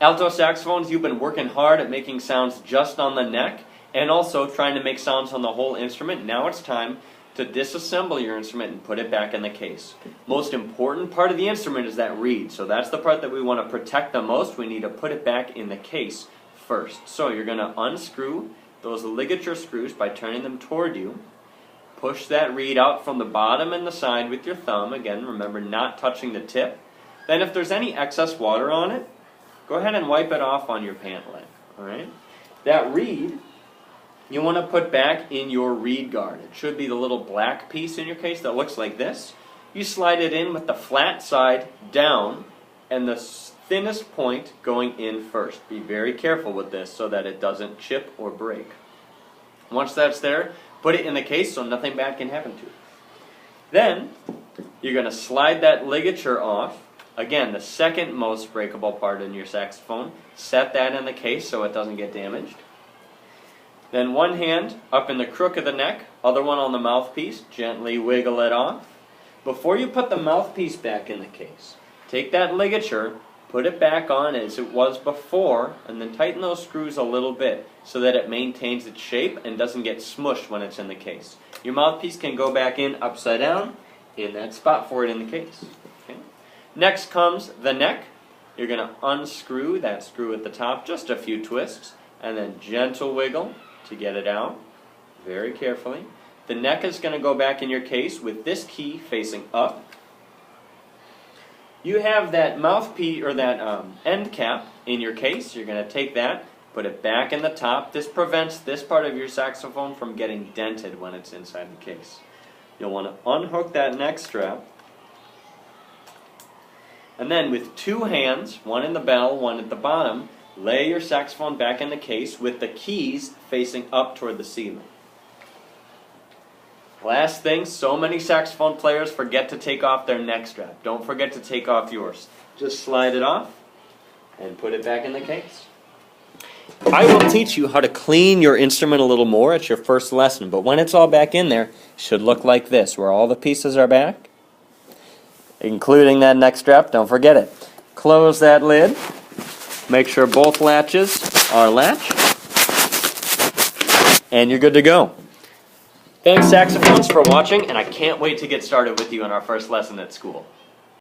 Alto saxophones, you've been working hard at making sounds just on the neck and also trying to make sounds on the whole instrument. Now it's time to disassemble your instrument and put it back in the case. Most important part of the instrument is that reed, so that's the part that we want to protect the most. We need to put it back in the case first. So you're going to unscrew those ligature screws by turning them toward you. Push that reed out from the bottom and the side with your thumb. Again, remember not touching the tip. Then if there's any excess water on it, go ahead and wipe it off on your pant leg. All right? That reed you want to put back in your reed guard. It should be the little black piece in your case that looks like this. You slide it in with the flat side down and the thinnest point going in first. Be very careful with this so that it doesn't chip or break. Once that's there, put it in the case so nothing bad can happen to it. Then you're going to slide that ligature off. Again, the second most breakable part in your saxophone. Set that in the case so it doesn't get damaged. Then one hand up in the crook of the neck, other one on the mouthpiece. Gently wiggle it off. Before you put the mouthpiece back in the case, take that ligature, put it back on as it was before, and then tighten those screws a little bit so that it maintains its shape and doesn't get smushed when it's in the case. Your mouthpiece can go back in upside down in that spot for it in the case. Okay. Next comes the neck. You're going to unscrew that screw at the top, just a few twists, and then gentle wiggle to get it out, very carefully. The neck is going to go back in your case with this key facing up. You have that mouthpiece or that end cap in your case. You're going to take that, put it back in the top. This prevents this part of your saxophone from getting dented when it's inside the case. You'll want to unhook that neck strap. And then with two hands, one in the bell, one at the bottom, lay your saxophone back in the case with the keys facing up toward the ceiling. Last thing, so many saxophone players forget to take off their neck strap. Don't forget to take off yours. Just slide it off and put it back in the case. I will teach you how to clean your instrument a little more at your first lesson, but when it's all back in there, it should look like this, where all the pieces are back, including that neck strap. Don't forget it. Close that lid. Make sure both latches are latched, and you're good to go. Thanks, saxophones, for watching, and I can't wait to get started with you in our first lesson at school.